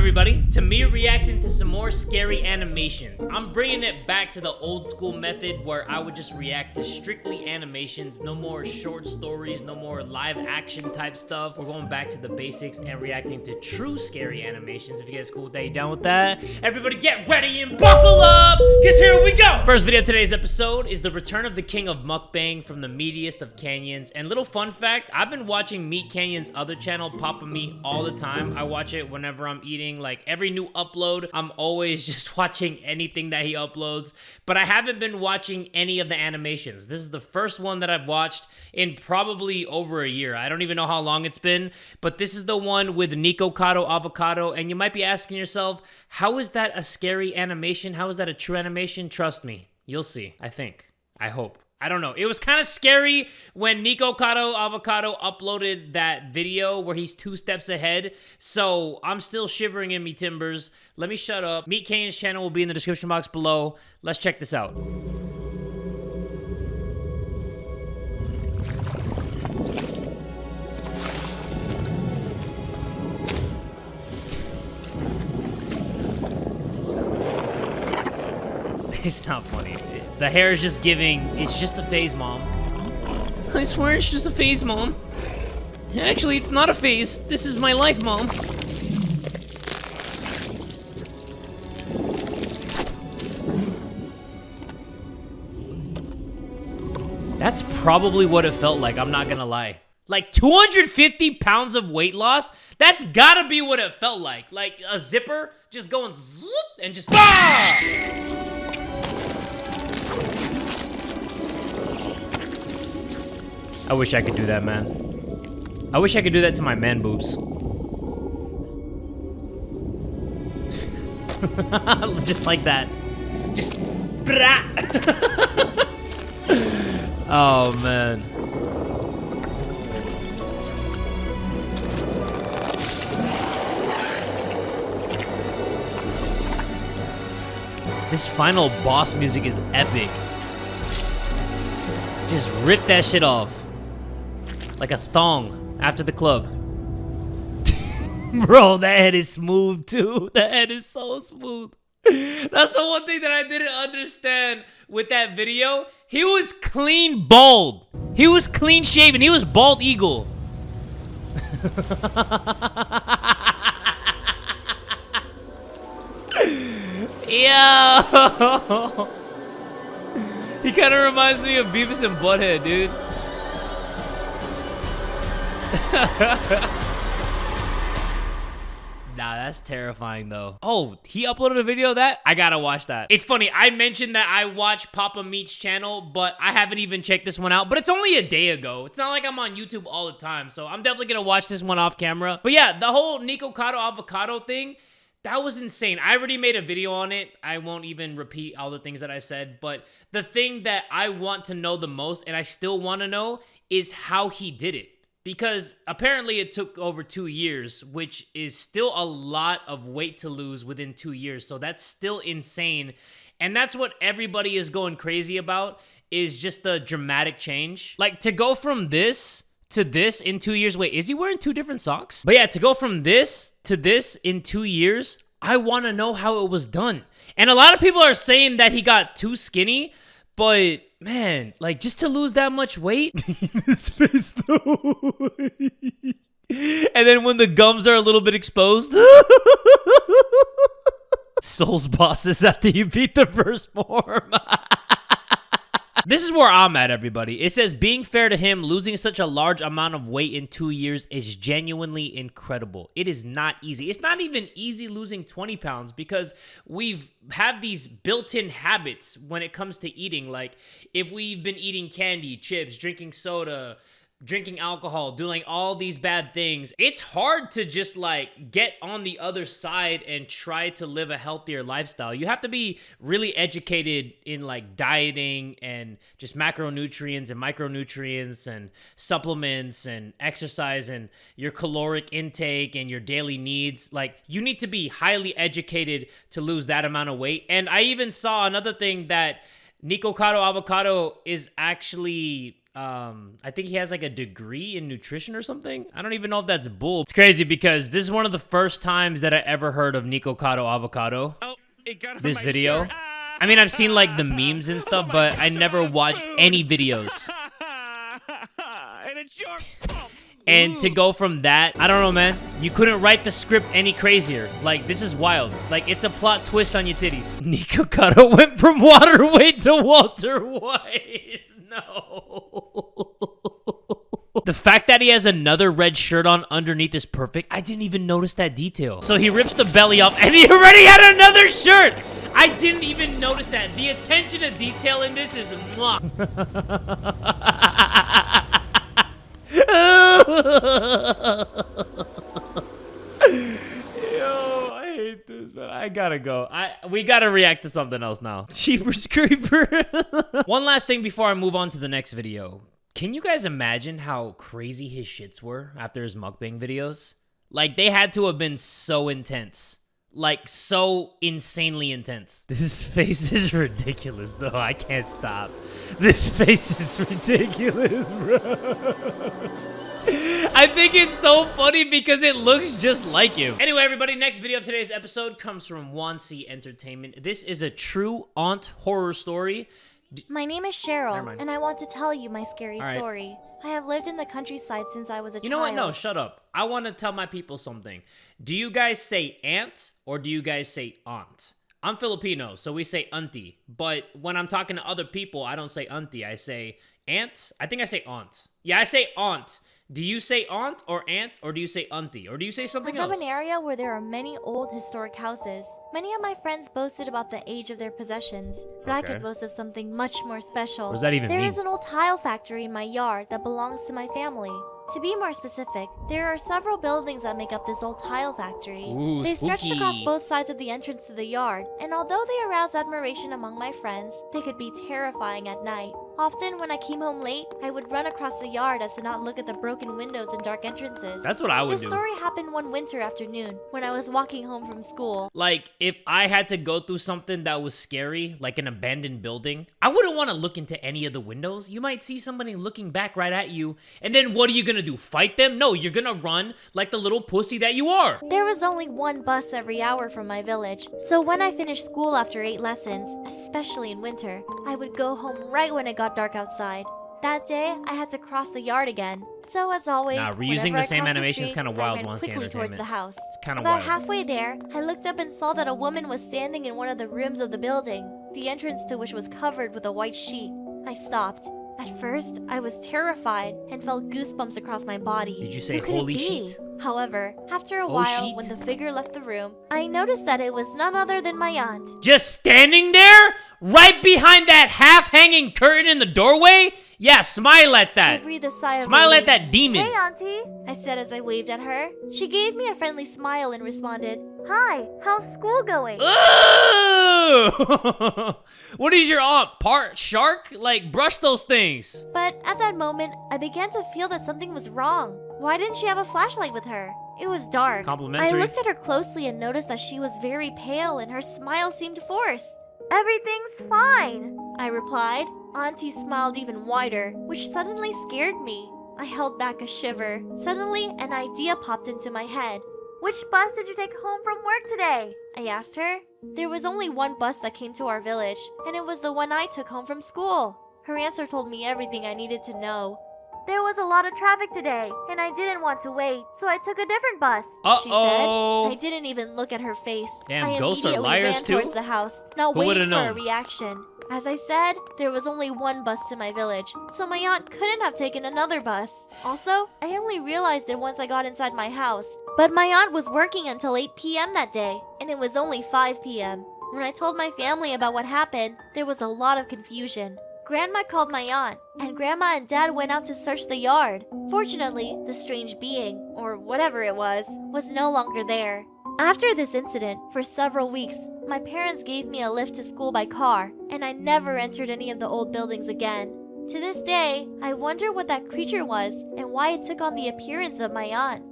everybody, to me reacting to some more scary animations. I'm bringing it back to the old school method where I would just react to strictly animations, no more short stories, no more live action type stuff. We're going back to the basics and reacting to true scary animations. If you guys cool with that, you down with that? Everybody get ready and buckle up, cause here we go! First video of today's episode is the return of the king of mukbang from the meatiest of canyons. And little fun fact, I've been watching Meat Canyon's other channel, Papa Meat, all the time. I watch it whenever I'm eating. Like every new upload, I'm always just watching anything that he uploads. But I haven't been watching any of the animations. This is the first one that I've watched in probably over a year. I don't even know how long it's been, but this is the one with Nikocado Avocado. And you might be asking yourself, how is that a scary animation? How is that a true animation? Trust me, you'll see. I think. I hope. I don't know. It was kind of scary when Nikocado Avocado uploaded that video where he's 2 steps ahead. So I'm still shivering in me timbers. Let me shut up. Meat Canyon's channel will be in the description box below. Let's check this out. It's not funny. The hair is just giving, it's just a phase, Mom. I swear it's just a phase, Mom. Actually, it's not a phase. This is my life, Mom. That's probably what it felt like, I'm not gonna lie. Like 250 pounds of weight loss? That's gotta be what it felt like. Like a zipper just going zoop and just bah! I wish I could do that, man. I wish I could do that to my man boobs. Just like that. Just brah. Oh, man. This final boss music is epic. Just rip that shit off. Like a thong after the club. Bro, that head is smooth too. That head is so smooth. That's the one thing that I didn't understand with that video. He was clean bald. He was clean shaven. He was bald eagle. Yo. He kind of reminds me of Beavis and Butthead, dude. Nah, that's terrifying though. Oh, he uploaded a video of that? I gotta watch that. It's funny, I mentioned that I watch Papa Meat's channel, but I haven't even checked this one out. But it's only a day ago. It's not like I'm on YouTube all the time, so I'm definitely gonna watch this one off camera. But yeah, the whole Nikocado Avocado thing, that was insane. I already made a video on it. I won't even repeat all the things that I said, but the thing that I want to know the most, and I still want to know, is how he did it. Because apparently it took over 2 years, which is still a lot of weight to lose within 2 years. So that's still insane. And that's what everybody is going crazy about, is just the dramatic change. Like to go from this to this in 2 years. Wait, is he wearing 2 different socks? But yeah, to go from this to this in 2 years, I want to know how it was done. And a lot of people are saying that he got too skinny, but man, like just to lose that much weight. His face though. And then when the gums are a little bit exposed. Souls bosses after you beat the first form. This is where I'm at, everybody. It says, being fair to him, losing such a large amount of weight in 2 years is genuinely incredible. It is not easy. It's not even easy losing 20 pounds because we've had these built-in habits when it comes to eating. Like if we've been eating candy, chips, drinking soda, drinking alcohol, doing all these bad things, it's hard to just like get on the other side and try to live a healthier lifestyle. You have to be really educated in like dieting and just macronutrients and micronutrients and supplements and exercise and your caloric intake and your daily needs. Like you need to be highly educated to lose that amount of weight. And I even saw another thing that Nikocado Avocado is actually I think he has like a degree in nutrition or something. I don't even know if that's bull. It's crazy because this is one of the first times that I ever heard of Nikocado Avocado. Oh, it got on This my video. shirt. I mean, I've seen like the memes and stuff, but I never watched any videos. And it's your fault. And to go from that, I don't know, man. You couldn't write the script any crazier. Like, this is wild. Like, it's a plot twist on your titties. Nikocado went from water weight to Walter White. No. The fact that he has another red shirt on underneath is perfect. I didn't even notice that detail. So he rips the belly off and he already had another shirt. I didn't even notice that. The attention to detail in this is mwah. Yo, I hate this, man. I gotta go. We gotta react to something else now. Jeepers Creeper. One last thing before I move on to the next video. Can you guys imagine how crazy his shits were after his mukbang videos? Like, they had to have been so intense. Like, so insanely intense. This face is ridiculous, though. I can't stop. This face is ridiculous, bro. I think it's so funny because it looks just like him. Anyway, everybody, next video of today's episode comes from Wansee Entertainment. This is a true aunt horror story. My name is Cheryl, and I want to tell you my scary All right. story. I have lived in the countryside since I was a child. You know what? No, shut up. I want to tell my people something. Do you guys say aunt or do you guys say aunt? I'm Filipino, so we say auntie. But when I'm talking to other people, I don't say auntie. I say aunt. I think I say aunt. Yeah, I say aunt. Do you say aunt, or do you say auntie? Or do you say something I'm else? from an area where there are many old historic houses. Many of my friends boasted about the age of their possessions, but I Okay. could boast of something much more special. What does that even There mean? is an old tile factory in my yard that belongs to my family. To be more specific, there are several buildings that make up this old tile factory. Ooh, They stretched across spooky. both sides of the entrance to the yard, and although they aroused admiration among my friends, they could be terrifying at night. Often, when I came home late, I would run across the yard as to not look at the broken windows and dark entrances. That's what I would This do. story happened one winter afternoon when I was walking home from school. Like, if I had to go through something that was scary, like an abandoned building, I wouldn't want to look into any of the windows. You might see somebody looking back right at you, and then what are you gonna do, fight them? No, you're gonna run like the little pussy that you are. There was only one bus every hour from my village, so when I finished school after 8 lessons, especially in winter, I would go home right when it got dark outside. That day, I had to cross the yard again. So as always, Nah, reusing whenever the I same crossed animation is street, kinda I wild, ran Wansee quickly towards Entertainment. the house. It's kinda About wild. halfway there, I looked up and saw that a woman was standing in one of the rooms of the building, the entrance to which was covered with a white sheet. I stopped. At first, I was terrified and felt goosebumps across my body. Did you say Who could it holy be? sheet? However, after a Oh, while, sheet? when the figure left the room, I noticed that it was none other than my aunt. Just standing there? Right behind that half-hanging curtain in the doorway? Yeah, smile at I that. breathed a sigh of Smile relief. at that demon. Hey, Auntie, I said as I waved at her. She gave me a friendly smile and responded, Hi, how's school going? Ooh! What is your aunt? Part shark? Like, brush those things. But at that moment, I began to feel that something was wrong. Why didn't she have a flashlight with her? It was dark. Complimentary. I looked at her closely and noticed that she was very pale and her smile seemed forced. Everything's fine, I replied. Auntie smiled even wider, which suddenly scared me. I held back a shiver. Suddenly, an idea popped into my head. Which bus did you take home from work today? I asked her. There was only one bus that came to our village, and it was the one I took home from school. Her answer told me everything I needed to know. There was a lot of traffic today, and I didn't want to wait, so I took a different bus, she Uh-oh. said. I didn't even look at her face. Damn, I ghosts are immediately liars ran too? towards the house, not Who would've waiting for a known? reaction. As I said, there was only one bus to my village, so my aunt couldn't have taken another bus. Also, I only realized it once I got inside my house. But my aunt was working until 8 p.m. that day, and it was only 5 p.m. When I told my family about what happened, there was a lot of confusion. Grandma called my aunt, and Grandma and Dad went out to search the yard. Fortunately, the strange being, or whatever it was no longer there. After this incident, for several weeks, my parents gave me a lift to school by car, and I never entered any of the old buildings again. To this day, I wonder what that creature was and why it took on the appearance of my aunt.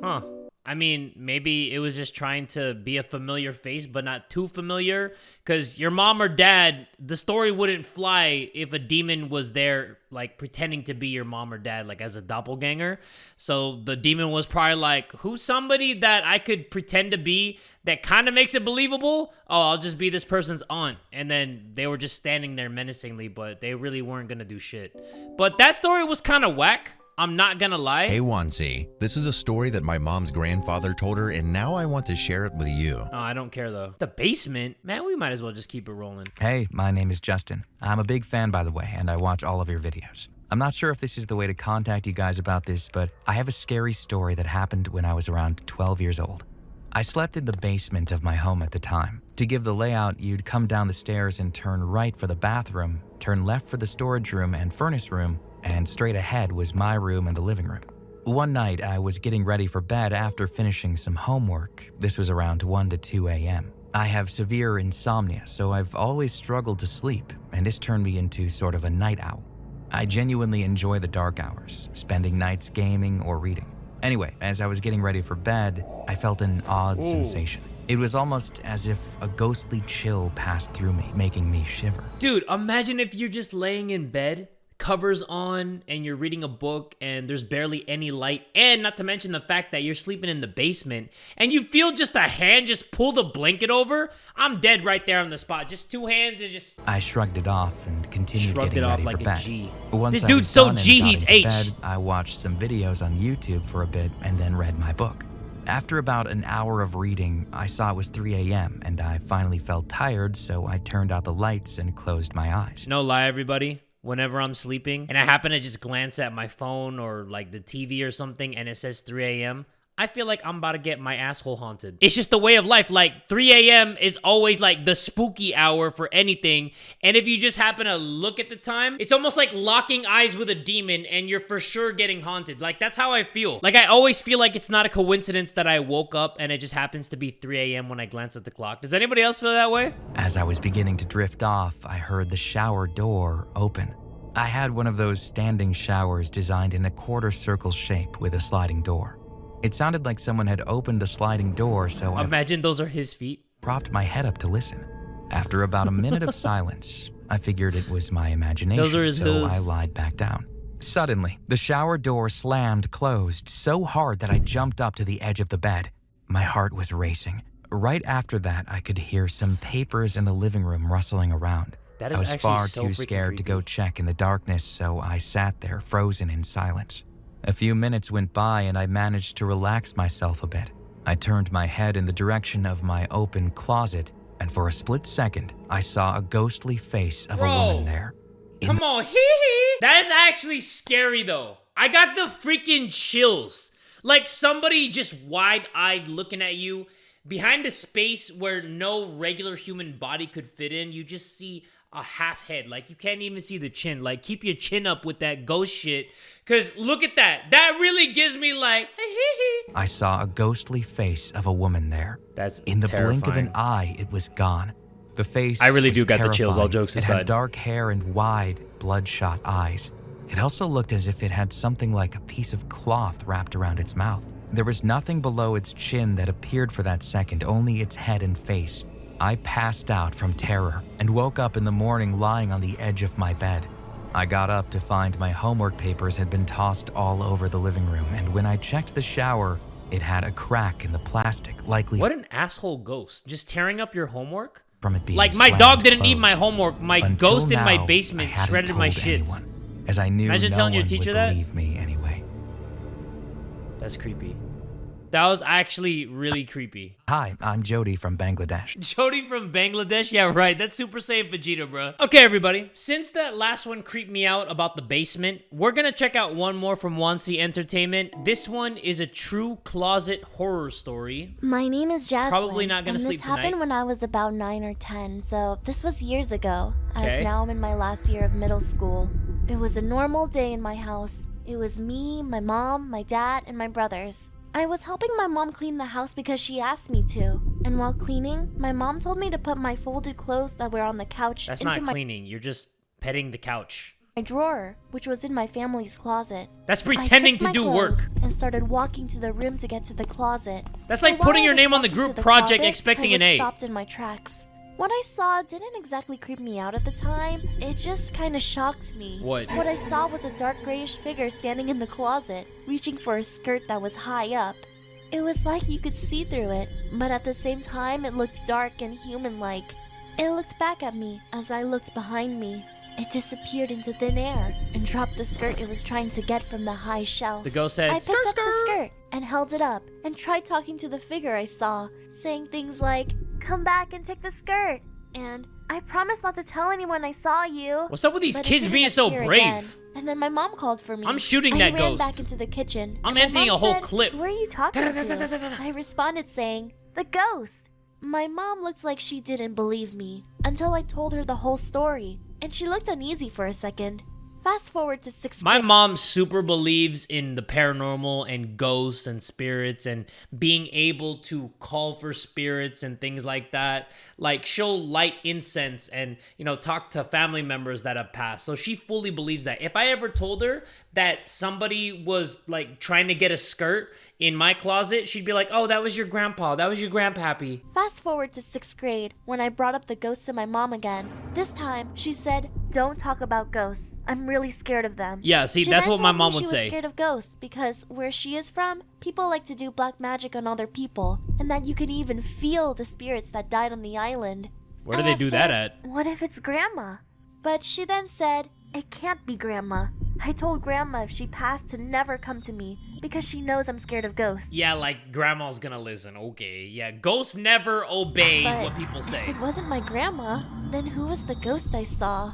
Huh. I mean, maybe it was just trying to be a familiar face, but not too familiar. Because your mom or dad, the story wouldn't fly if a demon was there, like, pretending to be your mom or dad, like, as a doppelganger. So the demon was probably like, who's somebody that I could pretend to be that kind of makes it believable? Oh, I'll just be this person's aunt. And then they were just standing there menacingly, but they really weren't going to do shit. But that story was kind of whack. I'm not gonna lie. Hey Wansee, this is a story that my mom's grandfather told her, and now I want to share it with you. Oh, I don't care though. The basement? Man, we might as well just keep it rolling. Hey, my name is Justin. I'm a big fan, by the way, and I watch all of your videos. I'm not sure if this is the way to contact you guys about this, but I have a scary story that happened when I was around 12 years old. I slept in the basement of my home at the time. To give the layout, you'd come down the stairs and turn right for the bathroom, turn left for the storage room and furnace room, and straight ahead was my room and the living room. One night, I was getting ready for bed after finishing some homework. This was around 1 to 2 a.m. I have severe insomnia, so I've always struggled to sleep, and this turned me into sort of a night owl. I genuinely enjoy the dark hours, spending nights gaming or reading. Anyway, as I was getting ready for bed, I felt an odd sensation. It was almost as if a ghostly chill passed through me, making me shiver. Dude, imagine if you're just laying in bed, covers on, and you're reading a book and there's barely any light, and not to mention the fact that you're sleeping in the basement and you feel just a hand just pull the blanket over. I'm dead right there on the spot. Just two hands and just... I shrugged it off and continued getting ready for bed. Like a G. Once This I dude's was so done and G, got he's into H. bed, I watched some videos on YouTube for a bit and then read my book. After about an hour of reading, I saw it was 3 a.m. and I finally felt tired, so I turned out the lights and closed my eyes. No lie, everybody. Whenever I'm sleeping and I happen to just glance at my phone or like the TV or something and it says 3 a.m., I feel like I'm about to get my asshole haunted. It's just the way of life. Like 3 a.m. is always like the spooky hour for anything. And if you just happen to look at the time, it's almost like locking eyes with a demon and you're for sure getting haunted. Like that's how I feel. Like I always feel like it's not a coincidence that I woke up and it just happens to be 3 a.m. when I glance at the clock. Does anybody else feel that way? As I was beginning to drift off, I heard the shower door open. I had one of those standing showers designed in a quarter circle shape with a sliding door. It sounded like someone had opened the sliding door, so Imagine those are his feet. Propped my head up to listen. After about a minute of silence, I figured it was my imagination, Those are his so hooves. I lied back down. Suddenly, the shower door slammed closed so hard that I jumped up to the edge of the bed. My heart was racing. Right after that, I could hear some papers in the living room rustling around. That is I was actually far so too freaking scared to go creepy. check in the darkness, so I sat there, frozen in silence. A few minutes went by and I managed to relax myself a bit. I turned my head in the direction of my open closet, and for a split second, I saw a ghostly face of a woman there. Come on, hee. That is actually scary though. I got the freaking chills. Like somebody just wide-eyed looking at you. Behind a space where no regular human body could fit in, you just see a half head. Like you can't even see the chin. Like keep your chin up with that ghost shit. Cause look at that. That really gives me like, hee. I saw a ghostly face of a woman there. That's In the blink of an terrifying. eye, it was gone. The face I really was do got the chills, all terrifying. jokes It aside. had dark hair and wide, bloodshot eyes. It also looked as if it had something like a piece of cloth wrapped around its mouth. There was nothing below its chin that appeared for that second, only its head and face. I passed out from terror and woke up in the morning lying on the edge of my bed. I got up to find my homework papers had been tossed all over the living room, and when I checked the shower, it had a crack in the plastic, likely What an asshole ghost. Just tearing up your homework? from it being Like my slammed dog didn't need closed. my homework. My Until ghost in my now, basement I hadn't shredded my told shits. anyone, as I knew Imagine no telling your one teacher would that? believe me anyway. That's creepy. That was actually really creepy. Hi, I'm Jody from Bangladesh. Jody from Bangladesh? Yeah, right. That's Super Saiyan Vegeta, bro. Okay, everybody. Since that last one creeped me out about the basement, we're gonna check out one more from Wansee Entertainment. This one is a true closet horror story. My name is Jasmine. Probably not gonna and sleep this happened tonight. when I was about 9 or 10, so this was years ago, Okay. as now I'm in my last year of middle school. It was a normal day in my house. It was me, my mom, my dad, and my brothers. I was helping my mom clean the house because she asked me to. And while cleaning, my mom told me to put my folded clothes that were on the couch That's into not my... cleaning. You're just petting the couch. my drawer, which was in my family's closet. That's I pretending took to my do work. clothes and started walking to the room to get to the closet. That's But like while putting I your was name on the walking group to the project closet, expecting I an was A. stopped in my tracks. What I saw didn't exactly creep me out at the time. It just kind of shocked me. What? What I saw was a dark grayish figure standing in the closet, reaching for a skirt that was high up. It was like you could see through it, but at the same time it looked dark and human-like. It looked back at me as I looked behind me. It disappeared into thin air and dropped the skirt it was trying to get from the high shelf. The ghost said, I skirt, picked up the skirt. skirt and held it up and tried talking to the figure I saw, saying things like, "Come back and take the skirt," and "I promise not to tell anyone I saw you." What's up with these But it kids didn't being so appear brave? again. And then my mom called for me. I'm shooting I that ran ghost. back into the kitchen. I'm and my emptying mom a whole said, clip. "Who are you talking to?" I responded saying, "The ghost." My mom looked like she didn't believe me until I told her the whole story, and she looked uneasy for a second. Fast forward to 6th My grade. mom super believes in the paranormal and ghosts and spirits and being able to call for spirits and things like that. Like, she'll light incense and, you know, talk to family members that have passed. So she fully believes that. If I ever told her that somebody was, like, trying to get a skirt in my closet, she'd be like, "Oh, that was your grandpa. That was your grandpappy." Fast forward to 6th grade when I brought up the ghost to my mom again. This time, she said, "Don't talk about ghosts. I'm really scared of them." Yeah, see, She that's then what my told me mom she would was say. scared of ghosts because where she is from, people like to do black magic on other people, and that you can even feel the spirits that died on the island. Where do I they asked do her, that at? "What if it's Grandma?" But she then said, "It can't be Grandma. I told Grandma if she passed to never come to me because she knows I'm scared of ghosts." Yeah, like, grandma's gonna listen. Okay, yeah, ghosts never obey But what people if say. it wasn't my grandma, then who was the ghost I saw?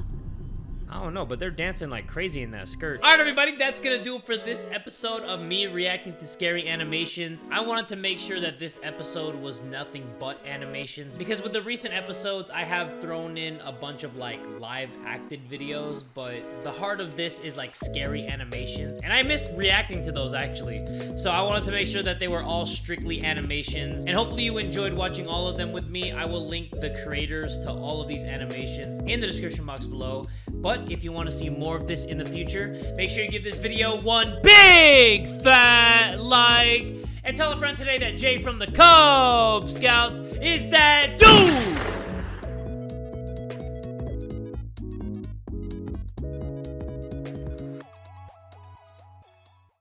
I don't know, but they're dancing like crazy in that skirt. All right, everybody, that's gonna do it for this episode of me reacting to scary animations. I wanted to make sure that this episode was nothing but animations because with the recent episodes, I have thrown in a bunch of like live acted videos, but the heart of this is like scary animations, and I missed reacting to those actually. So I wanted to make sure that they were all strictly animations, and hopefully you enjoyed watching all of them with me. I will link the creators to all of these animations in the description box below. But if you want to see more of this in the future, make sure you give this video one big fat like and tell a friend today that Jay from the Kubz Scouts is that dude!